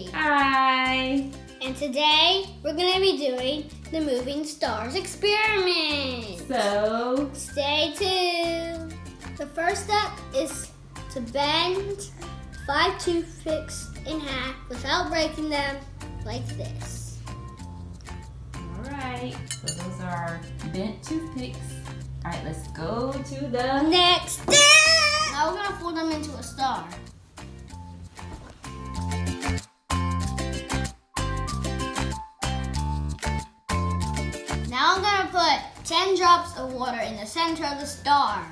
Hi! Hi! And today, we're going to be doing the Moving Stars experiment. So, stay tuned. The first step is to bend 5 toothpicks in half without breaking them, like this. alright, so those are bent toothpicks. Alright, let's go to the Next step! Now we're going to fold them into a star. Now I'm going to put 10 drops of water in the center of the star.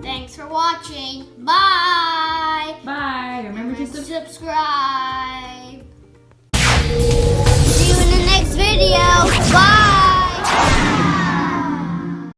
Thanks for watching. Bye. Bye. Remember to subscribe. See you in the next video. Bye.